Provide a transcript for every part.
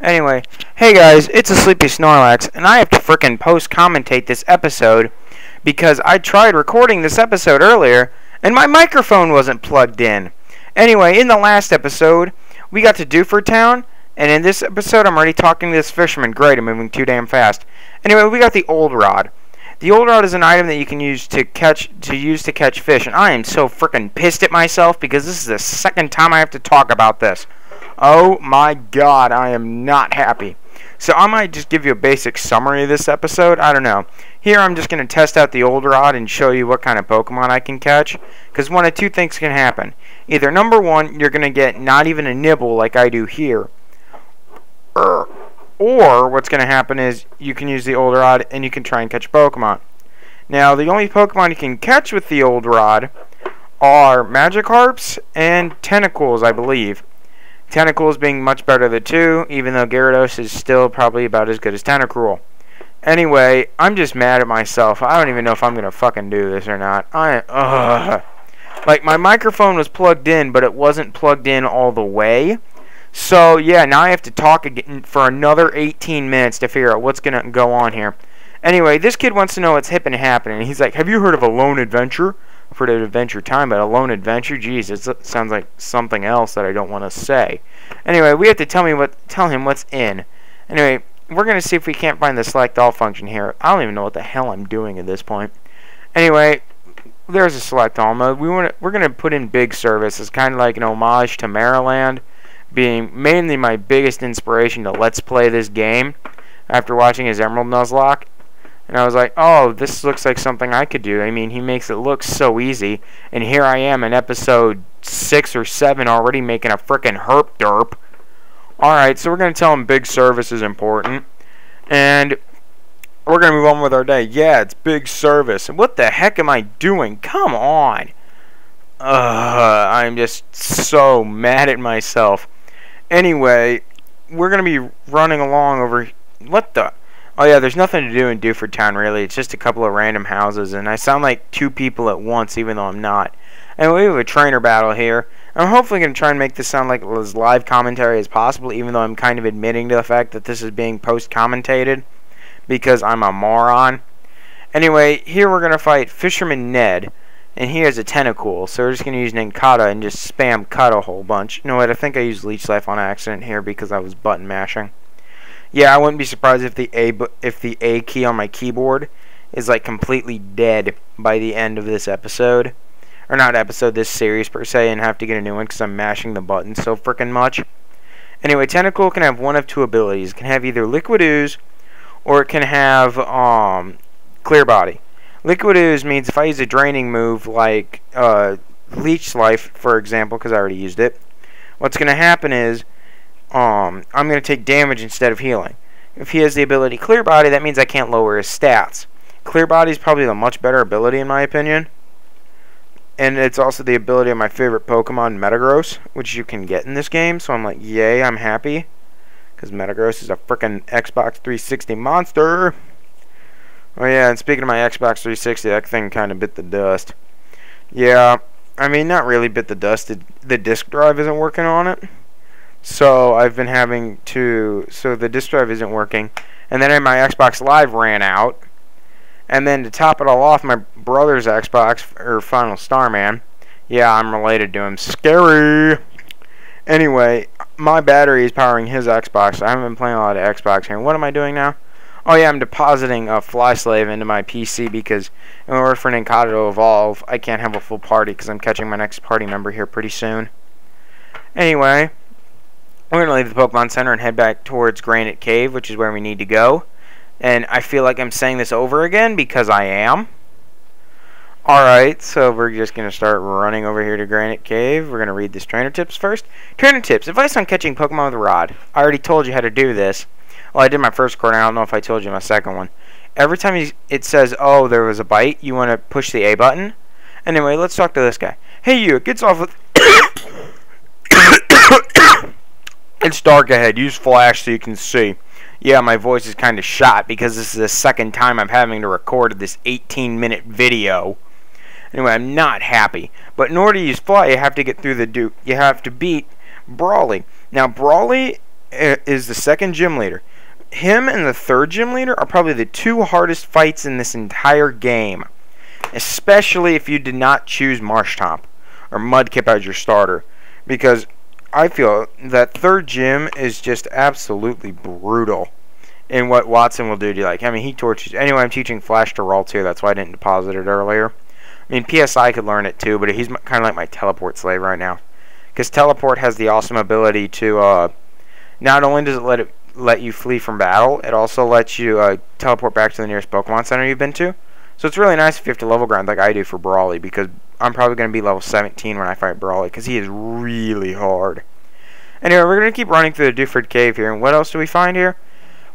Anyway, hey guys, it's a sleepy Snorlax, and I have to frickin' post-commentate this episode because I tried recording this episode earlier, and my microphone wasn't plugged in. Anyway, in the last episode, we got to Dewford Town, and in this episode, I'm already talking to this fisherman. Great, I'm moving too damn fast. Anyway, we got the old rod. The old rod is an item that you can use to catch fish, and I am so frickin' pissed at myself because this is the second time I have to talk about this. Oh my god, I am not happy. So I might just give you a basic summary of this episode. I don't know. Here I'm just going to test out the old rod and show you what kind of Pokemon I can catch. Because one of two things can happen. Either number one, you're going to get not even a nibble like I do here. Or what's going to happen is you can use the old rod and you can try and catch Pokemon. Now the only Pokemon you can catch with the old rod are Magikarps and Tentacles, I believe. Tentacles being much better than two, even though Gyarados is still probably about as good as Tentacruel. Anyway, I'm just mad at myself. I don't even know if I'm going to fucking do this or not. Like, my microphone was plugged in, but it wasn't plugged in all the way. So, yeah, now I have to talk again for another 18 minutes to figure out what's going to go on here. Anyway, this kid wants to know what's hip and happening. He's like, have you heard of a lone adventure? I've heard of Adventure Time, but a lone adventure? Jeez, it sounds like something else that I don't want to say. Anyway, we have to tell him what's in. Anyway, we're going to see if we can't find the select all function here. I don't even know what the hell I'm doing at this point. Anyway, there's a select all mode. We're going to put in Big Service. It's kind of like an homage to Maryland, being mainly my biggest inspiration to let's play this game after watching his Emerald Nuzlocke. And I was like, oh, this looks like something I could do. I mean, he makes it look so easy. And here I am in episode 6 or 7 already making a frickin' herp derp. Alright, so we're going to tell him Big Service is important. And we're going to move on with our day. Yeah, it's Big Service. What the heck am I doing? Come on. I'm just so mad at myself. Anyway, we're going to be running along over... What the... Oh yeah, there's nothing to do in Dewford Town really. It's just a couple of random houses, and I sound like two people at once, even though I'm not. And we have a trainer battle here. I'm hopefully going to try and make this sound like as live commentary as possible, even though I'm kind of admitting to the fact that this is being post-commentated, because I'm a moron. Anyway, here we're going to fight Fisherman Ned, and he has a Tentacool, so we're just going to use Ninkata and just spam cut a whole bunch. You know what, I think I used Leech Life on accident here because I was button mashing. Yeah, I wouldn't be surprised if the A key on my keyboard is like completely dead by the end of this episode. Or not episode, this series per se, and have to get a new one because I'm mashing the buttons so frickin' much. Anyway, Tentacool can have one of two abilities. It can have either Liquid Ooze, or it can have Clear Body. Liquid Ooze means if I use a draining move like Leech Life, for example, because I already used it, what's going to happen is I'm going to take damage instead of healing. If he has the ability Clear Body, that means I can't lower his stats. Clear Body is probably the much better ability in my opinion. And it's also the ability of my favorite Pokemon, Metagross, which you can get in this game. So I'm like, yay, I'm happy. Because Metagross is a frickin' Xbox 360 monster. Oh yeah, and speaking of my Xbox 360, that thing kind of bit the dust. Yeah, I mean, not really bit the dust. The disk drive isn't working on it. So I've been having to... So the disk drive isn't working. And then my Xbox Live ran out. And then to top it all off, my brother's Xbox, or Final Star Man. Yeah, I'm related to him. Scary! Anyway, my battery is powering his Xbox. So I haven't been playing a lot of Xbox here. What am I doing now? Oh yeah, I'm depositing a Fly Slave into my PC because in order for Ninkata to evolve, I can't have a full party because I'm catching my next party member here pretty soon. Anyway... We're going to leave the Pokemon Center and head back towards Granite Cave, which is where we need to go. And I feel like I'm saying this over again because I am. Alright, so we're just going to start running over here to Granite Cave. We're going to read this trainer tips first. Trainer tips. Advice on catching Pokemon with a rod. I already told you how to do this. Well, I did my first recording. I don't know if I told you my second one. Every time it says, oh, there was a bite, you want to push the A button. Anyway, let's talk to this guy. Hey, you. It gets off with... It's dark ahead. Use flash so you can see. Yeah, my voice is kind of shot because this is the second time I'm having to record this 18-minute video. Anyway, I'm not happy. But in order to use fly, you have to get through you have to beat Brawly. Now, Brawly is the second gym leader. Him and the third gym leader are probably the two hardest fights in this entire game. Especially if you did not choose Marshtomp or Mudkip as your starter. Because I feel that third gym is just absolutely brutal in what Watson will do to you. Like, I mean, he tortures. Anyway, I'm teaching Flash to roll too. That's why I didn't deposit it earlier. I mean, PSI could learn it too, but he's kind of like my teleport slave right now. Because teleport has the awesome ability to, not only does it let you flee from battle, it also lets you teleport back to the nearest Pokemon Center you've been to. So it's really nice if you have to level grind like I do for Brawly, because I'm probably going to be level 17 when I fight Brawly, because he is really hard. Anyway, we're going to keep running through the Dewford Cave here, and what else do we find here?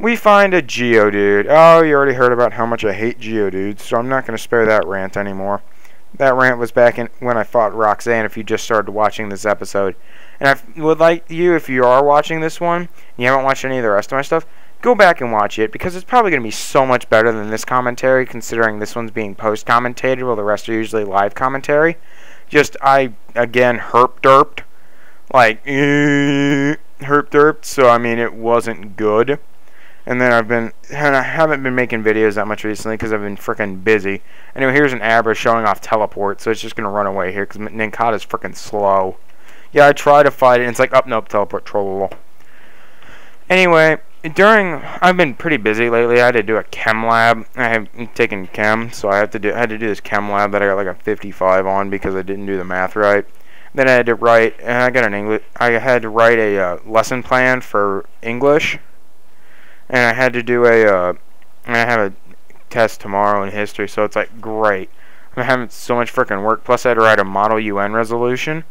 We find a Geodude. Oh, you already heard about how much I hate Geodudes, so I'm not going to spare that rant anymore. That rant was back in when I fought Roxanne, if you just started watching this episode. And I would like you, if you are watching this one, and you haven't watched any of the rest of my stuff, go back and watch it, because it's probably going to be so much better than this commentary, considering this one's being post-commentated, while the rest are usually live commentary. Just, I, again, herp-derped. Like, herp-derped, so, I mean, it wasn't good. And then I haven't been making videos that much recently, because I've been freaking busy. Anyway, here's an Abra showing off teleport, so it's just going to run away here, because Nincada's freaking slow. Yeah, I try to fight it, and it's like, oh, nope, teleport, trollable. Anyway, I've been pretty busy lately. I had to do a chem lab. I have taken chem, so I had to do this chem lab that I got like a 55 on because I didn't do the math right. Then I had to write, and I had to write a lesson plan for English, and I had to do and I have a test tomorrow in history, so it's like great. I'm having so much freaking work. Plus, I had to write a Model UN resolution,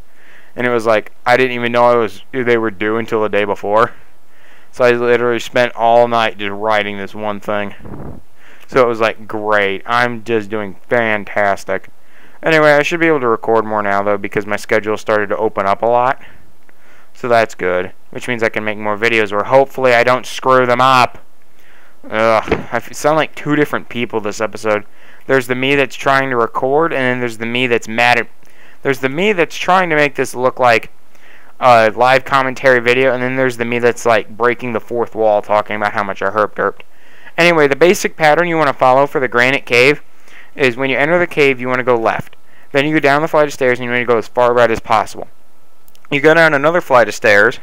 and it was like I didn't even know they were due until the day before. So I literally spent all night just writing this one thing. So it was like great. I'm just doing fantastic. Anyway, I should be able to record more now though, because my schedule started to open up a lot. So that's good. Which means I can make more videos where hopefully I don't screw them up. Ugh, I sound like two different people this episode. There's the me that's trying to record, and then there's the me that's mad at... There's the me that's trying to make this look like a live commentary video, and then there's the me that's like breaking the fourth wall talking about how much I herp-derped. Anyway, the basic pattern you want to follow for the Granite Cave is when you enter the cave, you want to go left. Then you go down the flight of stairs, and you want to go as far right as possible. You go down another flight of stairs,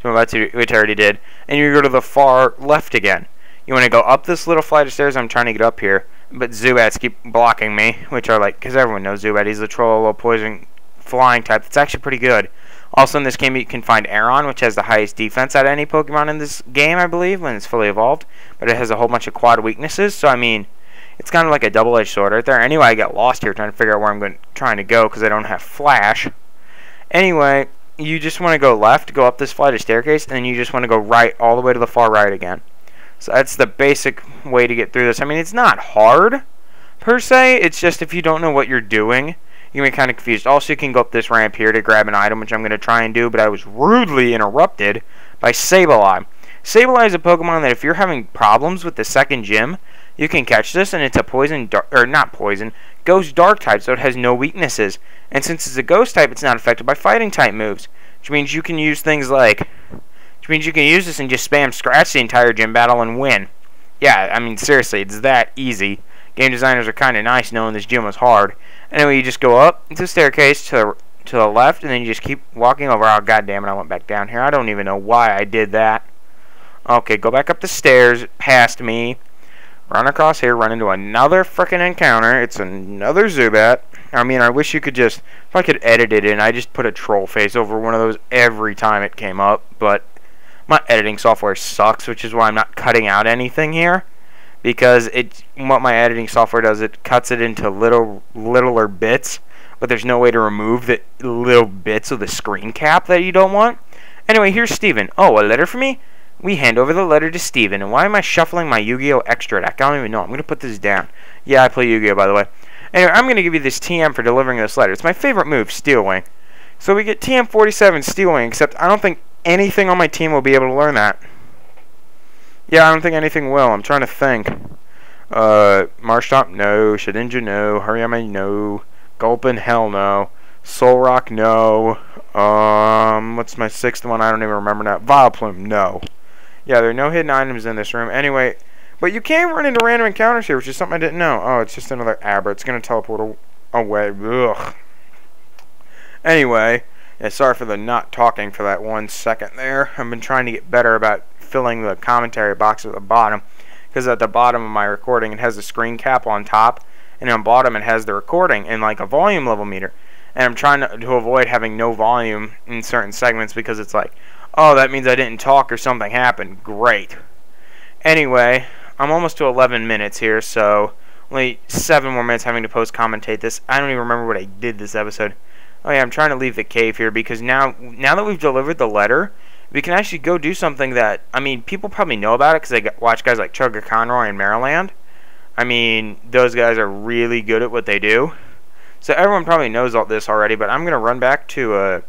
which I already did, and you go to the far left again. You want to go up this little flight of stairs. I'm trying to get up here, but Zubats keep blocking me, which are like, because everyone knows Zubat. He's the troll, poison flying type. It's actually pretty good. Also in this game you can find Aron, which has the highest defense out of any Pokemon in this game, I believe, when it's fully evolved. But it has a whole bunch of quad weaknesses, so I mean, it's kind of like a double-edged sword right there. Anyway, I got lost here trying to figure out where I'm trying to go because I don't have Flash. Anyway, you just want to go left, go up this flight of staircase, and then you just want to go right all the way to the far right again. So that's the basic way to get through this. I mean, it's not hard, per se. It's just if you don't know what you're doing, you can be kind of confused. Also, you can go up this ramp here to grab an item, which I'm going to try and do, but I was rudely interrupted by Sableye. Sableye is a Pokemon that if you're having problems with the second gym, you can catch this, and it's a poison, or not poison, ghost dark type, so it has no weaknesses. And since it's a ghost type, it's not affected by fighting type moves, which means you can use things like, which means you can use this and just spam scratch the entire gym battle and win. Yeah, I mean, seriously, it's that easy. Game designers are kind of nice knowing this gym was hard. Anyway, you just go up the staircase to the left, and then you just keep walking over. Oh, goddammit, I went back down here. I don't even know why I did that. Okay, go back up the stairs, past me. Run across here, run into another frickin' encounter. It's another Zubat. I mean, I wish you could just... If I could edit it in, I just put a troll face over one of those every time it came up. But my editing software sucks, which is why I'm not cutting out anything here. Because what my editing software does, it cuts it into littler bits, but there's no way to remove the little bits of the screen cap that you don't want. Anyway, here's Steven. Oh, a letter for me? We hand over the letter to Steven. And why am I shuffling my Yu-Gi-Oh! Extra deck? I don't even know. I'm going to put this down. Yeah, I play Yu-Gi-Oh! By the way. Anyway, I'm going to give you this TM for delivering this letter. It's my favorite move, Steel Wing. So we get TM47 Steel Wing, except I don't think anything on my team will be able to learn that. Yeah, I don't think anything will. I'm trying to think. Marshtomp, no. Shedinja, no. Hariyama, no. Gulpin, hell no. Solrock, no. What's my 6th one? I don't even remember now. Vileplume, no. Yeah, there are no hidden items in this room. Anyway, but you can run into random encounters here, which is something I didn't know. Oh, it's just another Abra. It's going to teleport away. Ugh. Anyway, yeah, sorry for the not talking for that 1 second there. I've been trying to get better about filling the commentary box at the bottom, because at the bottom of my recording it has a screen cap on top, and on bottom it has the recording and like a volume level meter. And I'm trying to avoid having no volume in certain segments, because it's like, oh, that means I didn't talk or something happened. Great. Anyway, I'm almost to 11 minutes here, so only 7 more minutes having to post-commentate this. I don't even remember what I did this episode. Oh yeah, I'm trying to leave the cave here, because now that we've delivered the letter, we can actually go do something that, I mean, people probably know about it because they watch guys like Chugga Conroy in Maryland. I mean, those guys are really good at what they do. So everyone probably knows all this already, but I'm going to run back to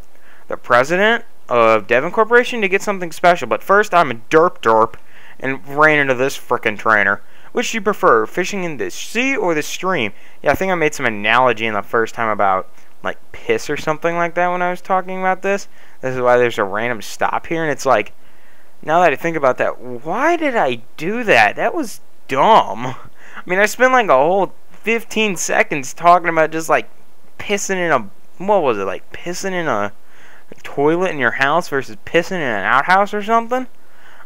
the president of Devon Corporation to get something special. But first, I'm a derp and ran into this frickin' trainer. Which do you prefer, fishing in the sea or the stream? Yeah, I think I made some analogy in the first time about, like, piss or something like that when I was talking about this. This is why there's a random stop here, and it's like, now that I think about that, why did I do that? That was dumb. I mean, I spent like a whole 15 seconds talking about just like pissing in a, what was it, like pissing in a toilet in your house versus pissing in an outhouse or something?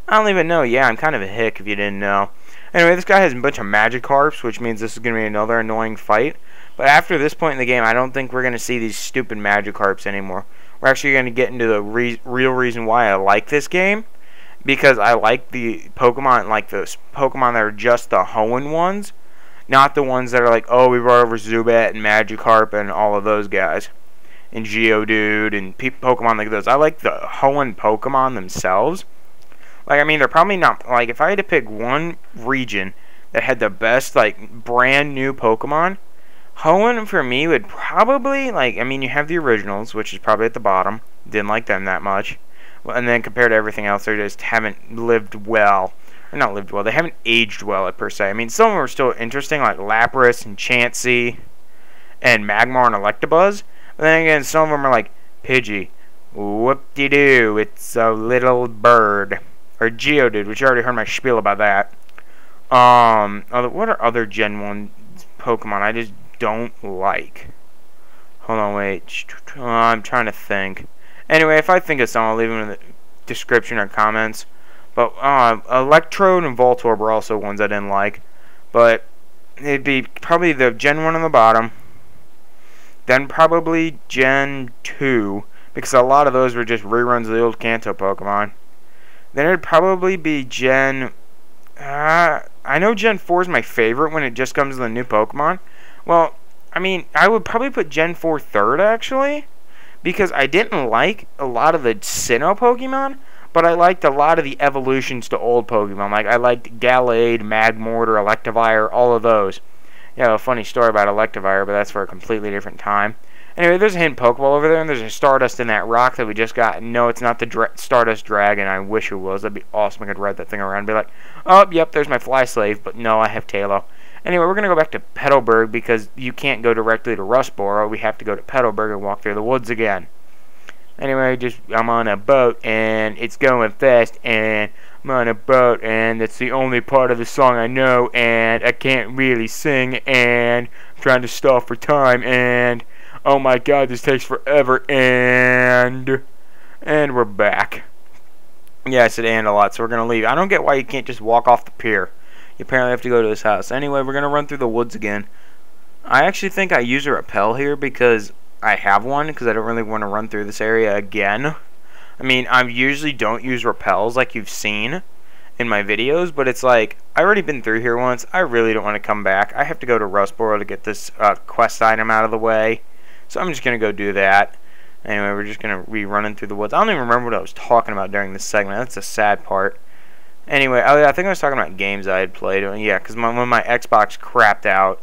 I don't even know. Yeah, I'm kind of a hick if you didn't know. Anyway, this guy has a bunch of Magikarps, which means this is going to be another annoying fight. But after this point in the game, I don't think we're going to see these stupid Magikarps anymore. We're actually going to get into the real reason why I like this game. Because I like the Pokemon, like those Pokemon that are just the Hoenn ones. Not the ones that are like, oh, we brought over Zubat and Magikarp and all of those guys. And Geodude and Pokemon like those. I like the Hoenn Pokemon themselves. Like, I mean, they're probably not, like, if I had to pick one region that had the best, like, brand new Pokemon, Hoenn for me would probably, like, I mean, you have the originals, which is probably at the bottom. Didn't like them that much. And then compared to everything else, they just haven't lived well. Or not lived well, they haven't aged well, per se. I mean, some of them are still interesting, like Lapras and Chansey and Magmar and Electabuzz. But then again, some of them are like Pidgey. Whoop-de-doo, it's a little bird. Or Geodude, which you already heard my spiel about that. What are other Gen 1 Pokemon I just don't like? Hold on, wait. I'm trying to think. Anyway, if I think of some, I'll leave them in the description or comments. But Electrode and Voltorb were also ones I didn't like. But it'd be probably the Gen 1 on the bottom. Then probably Gen 2. Because a lot of those were just reruns of the old Kanto Pokemon. Then it'd probably be Gen... I know Gen 4 is my favorite when it just comes to the new Pokemon. Well, I mean, I would probably put Gen 4 third, actually. Because I didn't like a lot of the Sinnoh Pokemon, but I liked a lot of the evolutions to old Pokemon. Like, I liked Gallade, Magmortar, Electivire, all of those. Yeah, a funny story about Electivire, but that's for a completely different time. Anyway, there's a hidden Pokeball over there, and there's a Stardust in that rock that we just got. No, it's not the Stardust Dragon. I wish it was. That'd be awesome. I could ride that thing around and be like, oh, yep, there's my Fly Slave, but no, I have Tailo. Anyway, we're going to go back to Petalburg because you can't go directly to Rustboro. We have to go to Petalburg and walk through the woods again. Anyway, I'm on a boat, and it's going fast, and I'm on a boat, and that's the only part of the song I know, and I can't really sing, and I'm trying to stall for time, and oh my god, this takes forever, and we're back. Yeah, I said and a lot, so we're going to leave. I don't get why you can't just walk off the pier. You apparently have to go to this house. Anyway, we're going to run through the woods again. I actually think I use a rappel here because I have one, because I don't really want to run through this area again. I mean, I usually don't use rappels like you've seen in my videos, but it's like, I've already been through here once. I really don't want to come back. I have to go to Rustboro to get this quest item out of the way. So I'm just going to go do that. Anyway, we're just going to be running through the woods. I don't even remember what I was talking about during this segment. That's the sad part. Anyway, I think I was talking about games I had played. Yeah, because when my Xbox crapped out,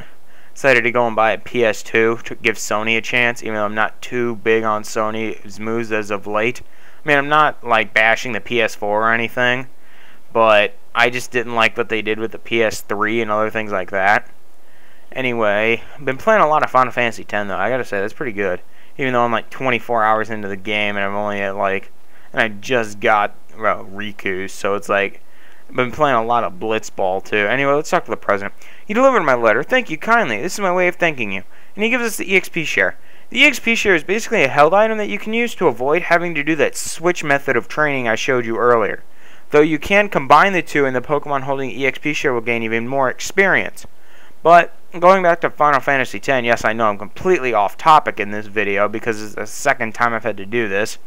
decided to go and buy a PS2 to give Sony a chance, even though I'm not too big on Sony's moves as of late. I mean, I'm not, like, bashing the PS4 or anything, but I just didn't like what they did with the PS3 and other things like that. Anyway, I've been playing a lot of Final Fantasy X, though. I gotta say, that's pretty good. even though I'm like 24 hours into the game and I'm only at like, and I just got Riku, so it's like I've been playing a lot of Blitzball too. Anyway, let's talk to the president. He delivered my letter. Thank you kindly. This is my way of thanking you. And he gives us the EXP share. The EXP share is basically a held item that you can use to avoid having to do that switch method of training I showed you earlier. Though you can combine the two and the Pokemon holding EXP share will gain even more experience. But going back to Final Fantasy X, yes, I know I'm completely off topic in this video because it's the second time I've had to do this.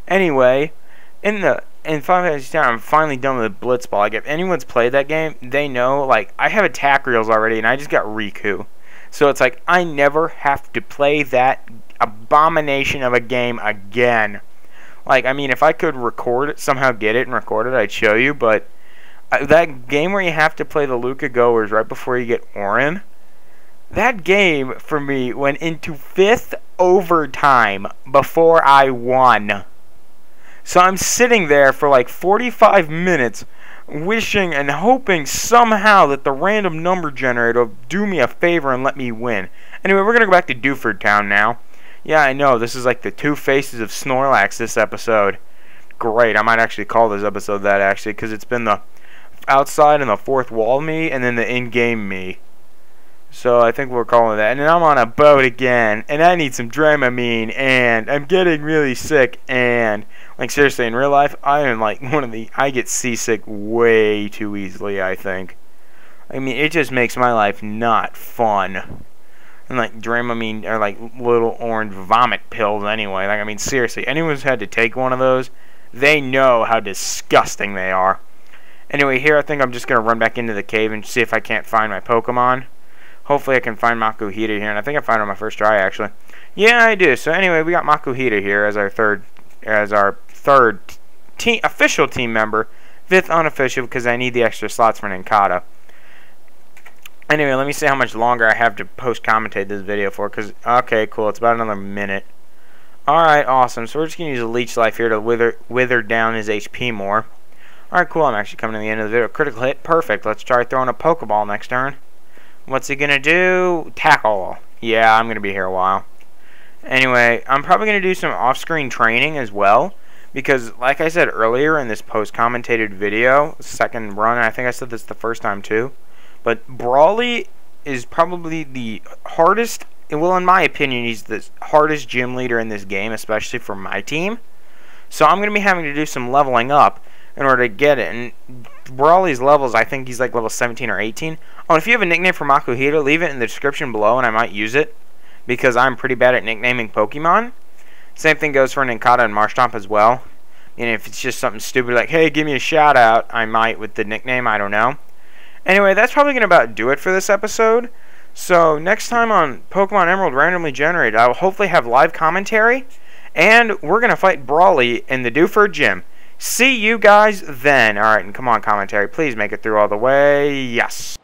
Anyway, in Final Fantasy X, I'm finally done with Blitzball. Like, if anyone's played that game, they know, like, I have attack reels already, and I just got Riku. So it's like, I never have to play that abomination of a game again. Like, I mean, if I could record it, somehow get it and record it, I'd show you, but that game where you have to play the Luca Goers right before you get Orin, that game, for me, went into 5th overtime before I won. So I'm sitting there for like 45 minutes wishing and hoping somehow that the random number generator will do me a favor and let me win. Anyway, we're going to go back to Dewford Town now. Yeah, I know, this is like the two faces of Snorlax this episode. Great, I might actually call this episode that actually, because it's been the outside and the fourth wall me and then the in-game me. So I think we're calling that. And then I'm on a boat again, and I need some Dramamine, and I'm getting really sick, and like seriously, in real life, I am like I get seasick way too easily, I think. I mean, it just makes my life not fun. And like Dramamine are like little orange vomit pills anyway. Like, I mean, seriously, anyone who's had to take one of those, they know how disgusting they are. Anyway, here I think I'm just going to run back into the cave and see if I can't find my Pokemon. Hopefully I can find Makuhita here, and I think I found it on my first try, actually. Yeah, I do. So anyway, we got Makuhita here as our third official team member, 5th unofficial because I need the extra slots for Ninkata. Anyway, let me see how much longer I have to post-commentate this video for, because, okay, cool, it's about another minute. Alright, awesome. So we're just going to use a Leech Life here to wither down his HP more. Alright, cool, I'm actually coming to the end of the video. Critical hit, perfect. Let's try throwing a Pokeball next turn. What's he going to do? Tackle. Yeah, I'm going to be here a while. Anyway, I'm probably going to do some off-screen training as well, because like I said earlier in this post-commentated video, second run, I think I said this the first time too, but Brawly is probably the hardest, well, in my opinion, he's the hardest gym leader in this game, especially for my team. So I'm going to be having to do some leveling up in order to get it. And Brawly's levels, I think he's like level 17 or 18. Oh, and if you have a nickname for Makuhita, leave it in the description below and I might use it, because I'm pretty bad at nicknaming Pokemon. Same thing goes for Ninkata and Marshtomp as well. And if it's just something stupid like, hey, give me a shout out, I might with the nickname, I don't know. Anyway, that's probably going to about do it for this episode. So next time on Pokemon Emerald Randomly Generated, I will hopefully have live commentary, and we're going to fight Brawly in the Dewford Gym. See you guys then. Alright, and come on, commentary, please make it through all the way. Yes.